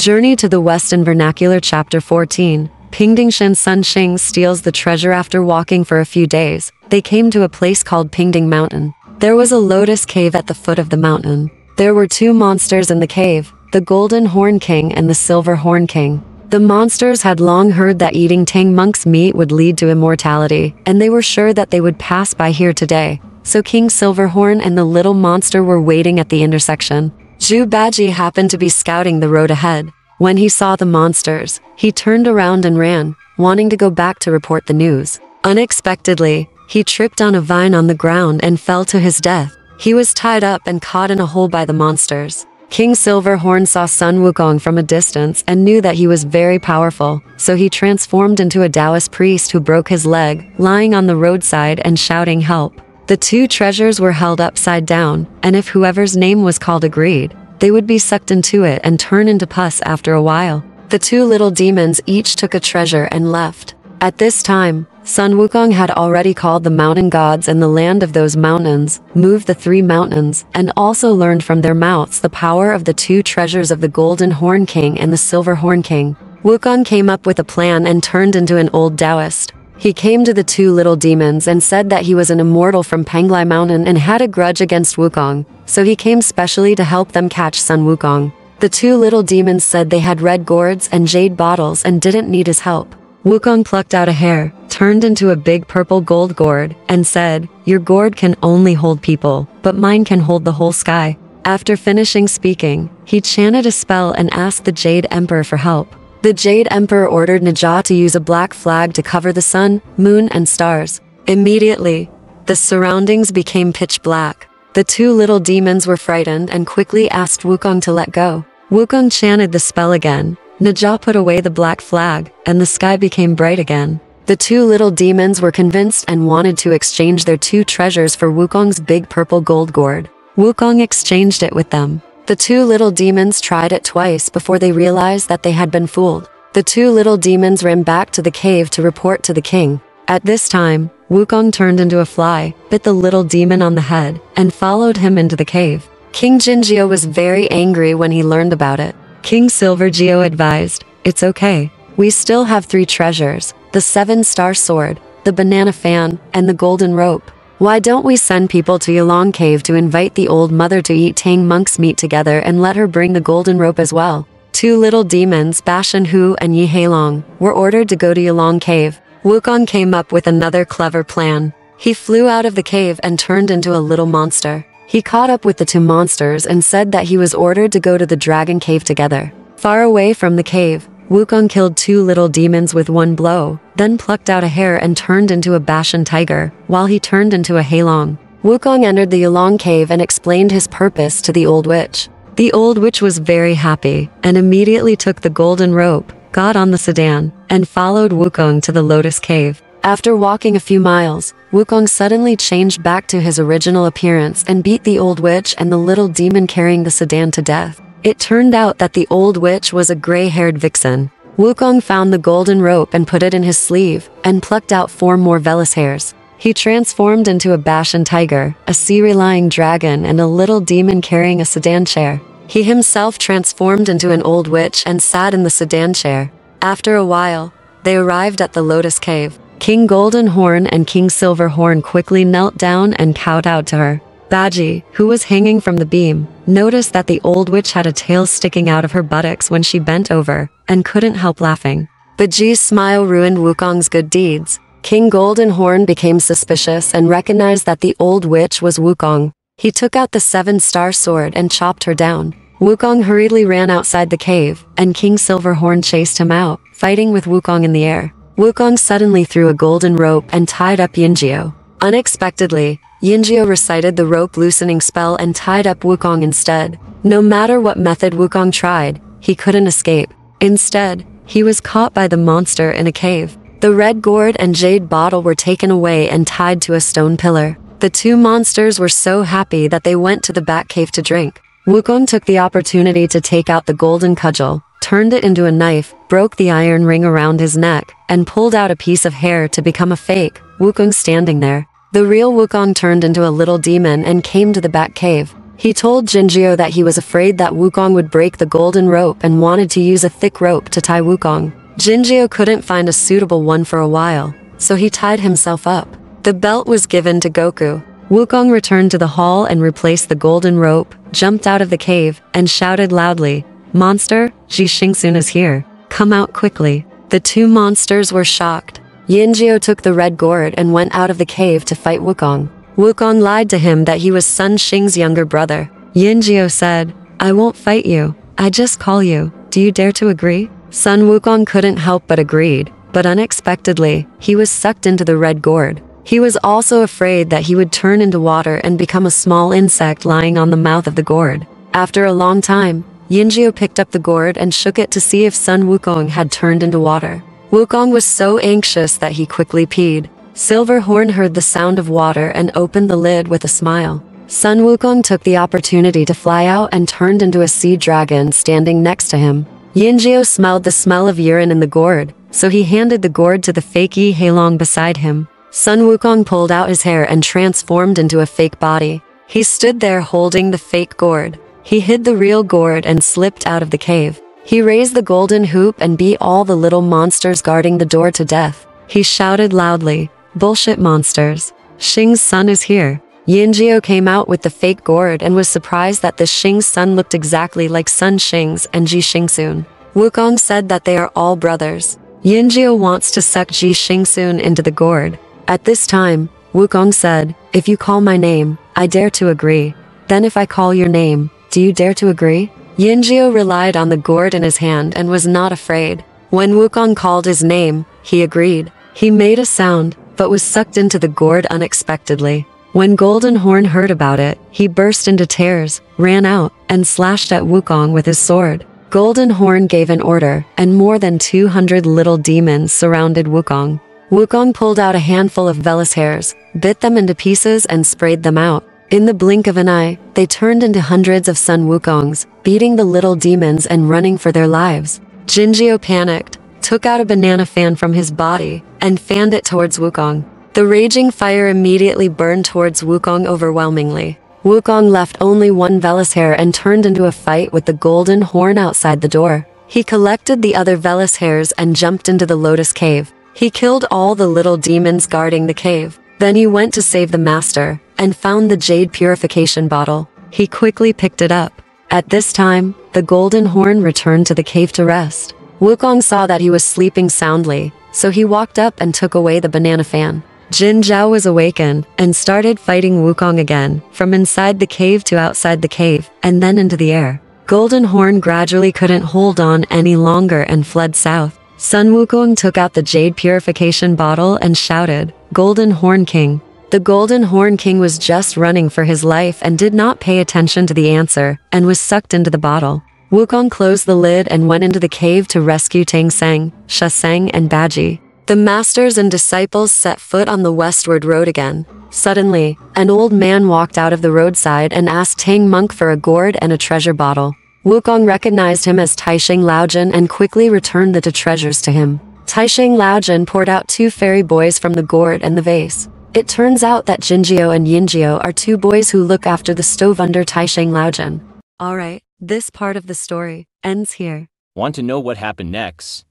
Journey to the West in Vernacular Chapter 14. Pingdingshan Sun Xing steals the treasure after walking for a few days. They came to a place called Pingding Mountain. There was a lotus cave at the foot of the mountain. There were two monsters in the cave, the Golden Horn King and the Silver Horn King. The monsters had long heard that eating Tang Monk's meat would lead to immortality, and they were sure that they would pass by here today. So King Silverhorn and the little monster were waiting at the intersection. Zhu Bajie happened to be scouting the road ahead. When he saw the monsters, he turned around and ran, wanting to go back to report the news. Unexpectedly, he tripped on a vine on the ground and fell to his death. He was tied up and caught in a hole by the monsters. King Silverhorn saw Sun Wukong from a distance and knew that he was very powerful, so he transformed into a Taoist priest who broke his leg, lying on the roadside and shouting help. The two treasures were held upside down, and if whoever's name was called agreed, they would be sucked into it and turn into pus after a while. The two little demons each took a treasure and left. At this time, Sun Wukong had already called the mountain gods and the land of those mountains, moved the three mountains, and also learned from their mouths the power of the two treasures of the Golden Horn King and the Silver Horn King. Wukong came up with a plan and turned into an old Taoist. He came to the two little demons and said that he was an immortal from Panglai Mountain and had a grudge against Wukong, so he came specially to help them catch Sun Wukong. The two little demons said they had red gourds and jade bottles and didn't need his help. Wukong plucked out a hair, turned into a big purple gold gourd, and said, "Your gourd can only hold people, but mine can hold the whole sky." After finishing speaking, he chanted a spell and asked the Jade Emperor for help. The Jade Emperor ordered Naja to use a black flag to cover the sun, moon, and stars. Immediately, the surroundings became pitch black. The two little demons were frightened and quickly asked Wukong to let go. Wukong chanted the spell again. Naja put away the black flag, and the sky became bright again. The two little demons were convinced and wanted to exchange their two treasures for Wukong's big purple gold gourd. Wukong exchanged it with them. The two little demons tried it twice before they realized that they had been fooled. The two little demons ran back to the cave to report to the king. At this time, Wukong turned into a fly, bit the little demon on the head, and followed him into the cave. King Jinjiao was very angry when he learned about it. King Silvergeo advised, "It's okay. We still have three treasures, the 7-star sword, the banana fan, and the golden rope. Why don't we send people to Yulong Cave to invite the old mother to eat Tang Monk's meat together and let her bring the golden rope as well?" Two little demons, Bashan Hu and Yi Heilong, were ordered to go to Yulong Cave. Wukong came up with another clever plan. He flew out of the cave and turned into a little monster. He caught up with the two monsters and said that he was ordered to go to the Dragon Cave together. Far away from the cave, Wukong killed two little demons with one blow, then plucked out a hair and turned into a Bashan tiger, while he turned into a Heilong. Wukong entered the Yulong Cave and explained his purpose to the old witch. The old witch was very happy, and immediately took the golden rope, got on the sedan, and followed Wukong to the Lotus Cave. After walking a few miles, Wukong suddenly changed back to his original appearance and beat the old witch and the little demon carrying the sedan to death. It turned out that the old witch was a gray-haired vixen. Wukong found the golden rope and put it in his sleeve, and plucked out 4 more Velis hairs. He transformed into a Bashan tiger, a sea-relying dragon, and a little demon carrying a sedan chair. He himself transformed into an old witch and sat in the sedan chair. After a while, they arrived at the Lotus Cave. King Golden Horn and King Silver Horn quickly knelt down and kowtowed to her. Bajie, who was hanging from the beam, noticed that the old witch had a tail sticking out of her buttocks when she bent over, and couldn't help laughing. Bajie's smile ruined Wukong's good deeds. King Golden Horn became suspicious and recognized that the old witch was Wukong. He took out the 7-star sword and chopped her down. Wukong hurriedly ran outside the cave, and King Silverhorn chased him out, fighting with Wukong in the air. Wukong suddenly threw a golden rope and tied up Jinjiao. Unexpectedly, Jinjiao recited the rope loosening spell and tied up Wukong instead. No matter what method Wukong tried, he couldn't escape. Instead, he was caught by the monster in a cave. The red gourd and jade bottle were taken away and tied to a stone pillar. The two monsters were so happy that they went to the back cave to drink. Wukong took the opportunity to take out the golden cudgel, turned it into a knife, broke the iron ring around his neck, and pulled out a piece of hair to become a fake Wukong standing there. The real Wukong turned into a little demon and came to the back cave. He told Jinjiu that he was afraid that Wukong would break the golden rope and wanted to use a thick rope to tie Wukong. Jinjiu couldn't find a suitable one for a while, so he tied himself up. The belt was given to Goku. Wukong returned to the hall and replaced the golden rope, jumped out of the cave, and shouted loudly, "Monster, Ji Xingsun is here. Come out quickly." The two monsters were shocked. Yinjiu took the red gourd and went out of the cave to fight Wukong. Wukong lied to him that he was Sun Xing's younger brother. Yinjiu said, "I won't fight you. I just call you. Do you dare to agree?" Sun Wukong couldn't help but agreed, but unexpectedly, he was sucked into the red gourd. He was also afraid that he would turn into water and become a small insect lying on the mouth of the gourd. After a long time, Yinjiu picked up the gourd and shook it to see if Sun Wukong had turned into water. Wukong was so anxious that he quickly peed. Silverhorn heard the sound of water and opened the lid with a smile. Sun Wukong took the opportunity to fly out and turned into a sea dragon standing next to him. Yinjiu smelled the smell of urine in the gourd, so he handed the gourd to the fake Yi Heilong beside him. Sun Wukong pulled out his hair and transformed into a fake body. He stood there holding the fake gourd. He hid the real gourd and slipped out of the cave. He raised the golden hoop and beat all the little monsters guarding the door to death. He shouted loudly, "Bullshit monsters. Xing's son is here." Yinjiu came out with the fake gourd and was surprised that the Xing's son looked exactly like Sun Xing's and Ji Xingsun. Wukong said that they are all brothers. Yinjiu wants to suck Ji Xingsun into the gourd. At this time, Wukong said, "If you call my name, I dare to agree. Then if I call your name, do you dare to agree?" Yinjiu relied on the gourd in his hand and was not afraid. When Wukong called his name, he agreed. He made a sound, but was sucked into the gourd unexpectedly. When Golden Horn heard about it, he burst into tears, ran out, and slashed at Wukong with his sword. Golden Horn gave an order, and more than 200 little demons surrounded Wukong. Wukong pulled out a handful of Velis hairs, bit them into pieces and sprayed them out. In the blink of an eye, they turned into hundreds of Sun Wukongs, beating the little demons and running for their lives. Jinjiu panicked, took out a banana fan from his body, and fanned it towards Wukong. The raging fire immediately burned towards Wukong overwhelmingly. Wukong left only one Velis hair and turned into a fight with the Golden Horn outside the door. He collected the other Velis hairs and jumped into the Lotus Cave. He killed all the little demons guarding the cave. Then he went to save the master, and found the jade purification bottle. He quickly picked it up. At this time, the Golden Horn returned to the cave to rest. Wukong saw that he was sleeping soundly, so he walked up and took away the banana fan. Jin Zhao was awakened, and started fighting Wukong again, from inside the cave to outside the cave, and then into the air. Golden Horn gradually couldn't hold on any longer and fled south. Sun Wukong took out the jade purification bottle and shouted, "Golden Horn King." The Golden Horn King was just running for his life and did not pay attention to the answer, and was sucked into the bottle. Wukong closed the lid and went into the cave to rescue Tang Seng, Sha Seng, and Bajie. The masters and disciples set foot on the westward road again. Suddenly, an old man walked out of the roadside and asked Tang Monk for a gourd and a treasure bottle. Wukong recognized him as Taisheng Laojin and quickly returned the two treasures to him. Taisheng Laojin poured out 2 fairy boys from the gourd and the vase. It turns out that Jinjiu and Yinjiu are 2 boys who look after the stove under Taisheng Laojin. Alright, this part of the story ends here. Want to know what happened next?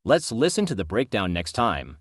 Let's listen to the breakdown next time.